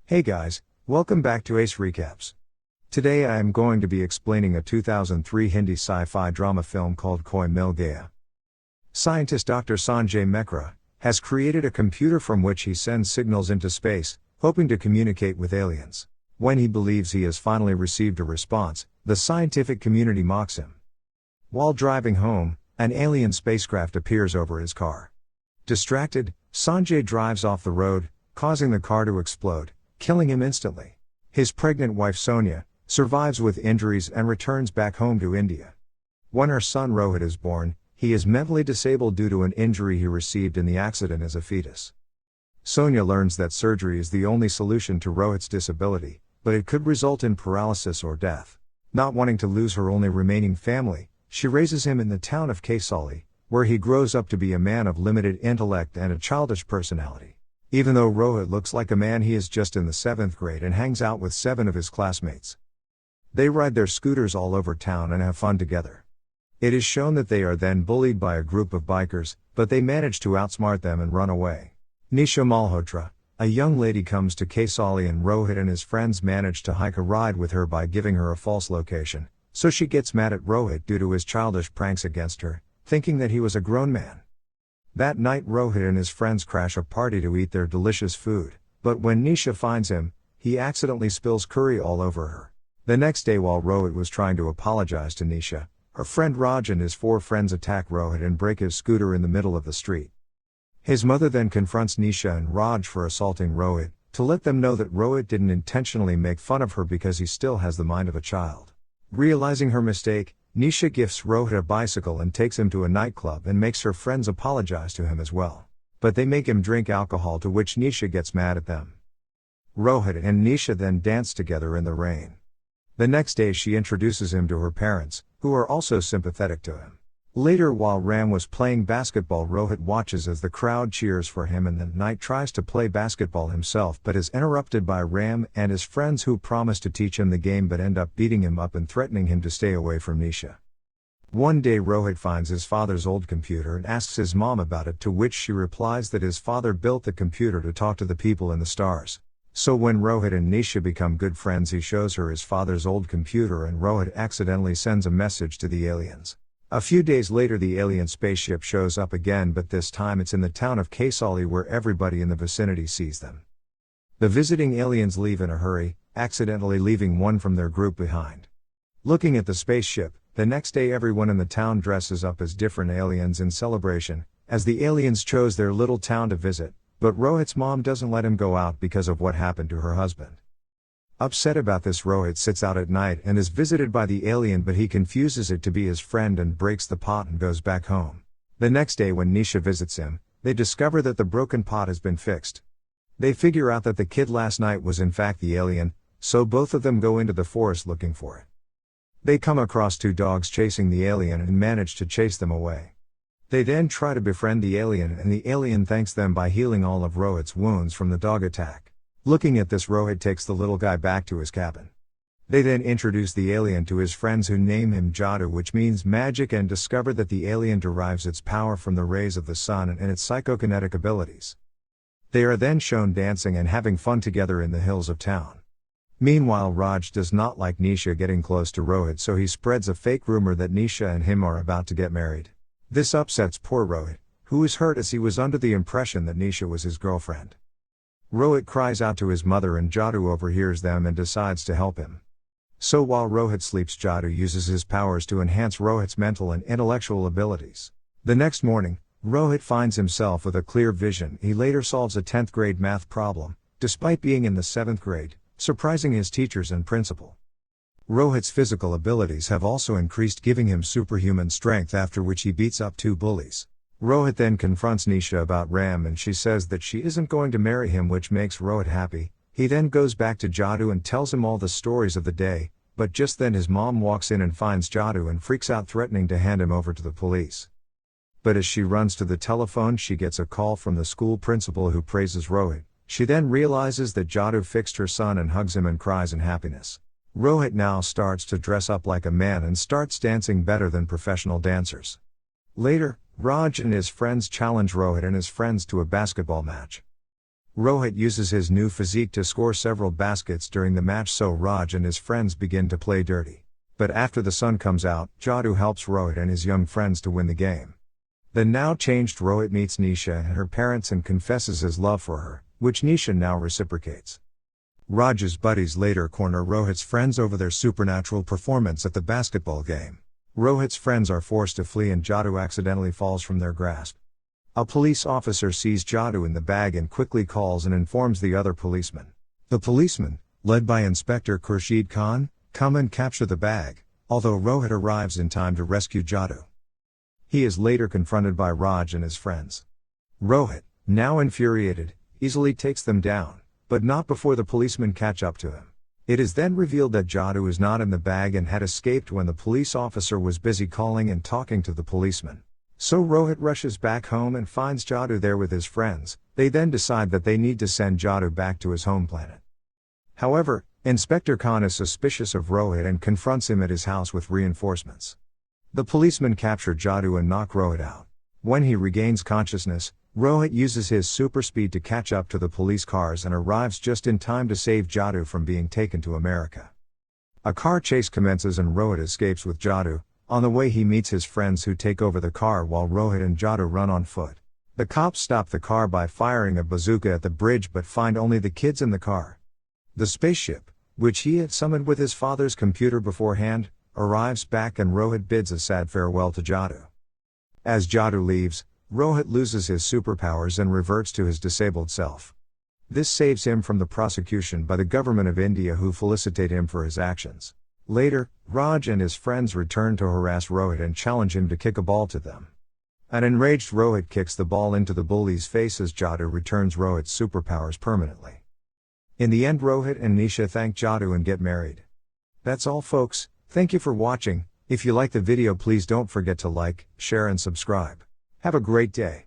Hey guys, welcome back to Ace Recaps. Today I am going to be explaining a 2003 Hindi sci-fi drama film called Mil Gaya. Scientist Dr. Sanjay Mehra has created a computer from which he sends signals into space, hoping to communicate with aliens. When he believes he has finally received a response, the scientific community mocks him. While driving home, an alien spacecraft appears over his car. Distracted, Sanjay drives off the road, causing the car to explode, killing him instantly. His pregnant wife Sonia survives with injuries and returns back home to India. When her son Rohit is born, he is mentally disabled due to an injury he received in the accident as a fetus. Sonia learns that surgery is the only solution to Rohit's disability, but it could result in paralysis or death. Not wanting to lose her only remaining family, she raises him in the town of Kaisali, where he grows up to be a man of limited intellect and a childish personality. Even though Rohit looks like a man, he is just in the 7th grade and hangs out with 7 of his classmates. They ride their scooters all over town and have fun together. It is shown that they are then bullied by a group of bikers, but they manage to outsmart them and run away. Nisha Malhotra, a young lady, comes to Kaisali and Rohit and his friends manage to hike a ride with her by giving her a false location, so she gets mad at Rohit due to his childish pranks against her, thinking that he was a grown man. That night Rohit and his friends crash a party to eat their delicious food, but when Nisha finds him, he accidentally spills curry all over her. The next day, while Rohit was trying to apologize to Nisha, her friend Raj and his 4 friends attack Rohit and break his scooter in the middle of the street. His mother then confronts Nisha and Raj for assaulting Rohit, to let them know that Rohit didn't intentionally make fun of her because he still has the mind of a child. Realizing her mistake, Nisha gifts Rohit a bicycle and takes him to a nightclub and makes her friends apologize to him as well. But they make him drink alcohol, to which Nisha gets mad at them. Rohit and Nisha then dance together in the rain. The next day she introduces him to her parents, who are also sympathetic to him. Later, while Ram was playing basketball, Rohit watches as the crowd cheers for him and that night tries to play basketball himself but is interrupted by Ram and his friends, who promise to teach him the game but end up beating him up and threatening him to stay away from Nisha. One day Rohit finds his father's old computer and asks his mom about it, to which she replies that his father built the computer to talk to the people in the stars. So when Rohit and Nisha become good friends, he shows her his father's old computer and Rohit accidentally sends a message to the aliens. A few days later the alien spaceship shows up again, but this time it's in the town of Kaisali, where everybody in the vicinity sees them. The visiting aliens leave in a hurry, accidentally leaving one from their group behind. Looking at the spaceship, the next day everyone in the town dresses up as different aliens in celebration, as the aliens chose their little town to visit, but Rohit's mom doesn't let him go out because of what happened to her husband. Upset about this, Rohit sits out at night and is visited by the alien, but he confuses it to be his friend and breaks the pot and goes back home. The next day when Nisha visits him, they discover that the broken pot has been fixed. They figure out that the kid last night was in fact the alien, so both of them go into the forest looking for it. They come across 2 dogs chasing the alien and manage to chase them away. They then try to befriend the alien and the alien thanks them by healing all of Rohit's wounds from the dog attack. Looking at this, Rohit takes the little guy back to his cabin. They then introduce the alien to his friends, who name him Jadoo, which means magic, and discover that the alien derives its power from the rays of the sun and its psychokinetic abilities. They are then shown dancing and having fun together in the hills of town. Meanwhile, Raj does not like Nisha getting close to Rohit, so he spreads a fake rumor that Nisha and him are about to get married. This upsets poor Rohit, who is hurt as he was under the impression that Nisha was his girlfriend. Rohit cries out to his mother and Jadoo overhears them and decides to help him. So while Rohit sleeps, Jadoo uses his powers to enhance Rohit's mental and intellectual abilities. The next morning, Rohit finds himself with a clear vision. He later solves a 10th grade math problem, despite being in the 7th grade, surprising his teachers and principal. Rohit's physical abilities have also increased, giving him superhuman strength, after which he beats up 2 bullies. Rohit then confronts Nisha about Ram and she says that she isn't going to marry him, which makes Rohit happy. He then goes back to Jadoo and tells him all the stories of the day, but just then his mom walks in and finds Jadoo and freaks out, threatening to hand him over to the police. But as she runs to the telephone, she gets a call from the school principal, who praises Rohit. She then realizes that Jadoo fixed her son and hugs him and cries in happiness. Rohit now starts to dress up like a man and starts dancing better than professional dancers. Later, Raj and his friends challenge Rohit and his friends to a basketball match. Rohit uses his new physique to score several baskets during the match, so Raj and his friends begin to play dirty. But after the sun comes out, Jadoo helps Rohit and his young friends to win the game. The now changed Rohit meets Nisha and her parents and confesses his love for her, which Nisha now reciprocates. Raj's buddies later corner Rohit's friends over their supernatural performance at the basketball game. Rohit's friends are forced to flee and Jadoo accidentally falls from their grasp. A police officer sees Jadoo in the bag and quickly calls and informs the other policemen. The policemen, led by Inspector Khurshid Khan, come and capture the bag, although Rohit arrives in time to rescue Jadoo. He is later confronted by Raj and his friends. Rohit, now infuriated, easily takes them down, but not before the policemen catch up to him. It is then revealed that Jadoo is not in the bag and had escaped when the police officer was busy calling and talking to the policeman. So Rohit rushes back home and finds Jadoo there with his friends. They then decide that they need to send Jadoo back to his home planet. However, Inspector Khan is suspicious of Rohit and confronts him at his house with reinforcements. The policemen capture Jadoo and knock Rohit out. When he regains consciousness, Rohit uses his super speed to catch up to the police cars and arrives just in time to save Jadoo from being taken to America. A car chase commences and Rohit escapes with Jadoo. On the way he meets his friends who take over the car while Rohit and Jadoo run on foot. The cops stop the car by firing a bazooka at the bridge but find only the kids in the car. The spaceship, which he had summoned with his father's computer beforehand, arrives back and Rohit bids a sad farewell to Jadoo. As Jadoo leaves, Rohit loses his superpowers and reverts to his disabled self. This saves him from the prosecution by the government of India, who felicitate him for his actions. Later, Raj and his friends return to harass Rohit and challenge him to kick a ball to them. An enraged Rohit kicks the ball into the bully's face as Jadoo returns Rohit's superpowers permanently. In the end, Rohit and Nisha thank Jadoo and get married. That's all, folks. Thank you for watching. If you like the video, please don't forget to like, share and subscribe. Have a great day.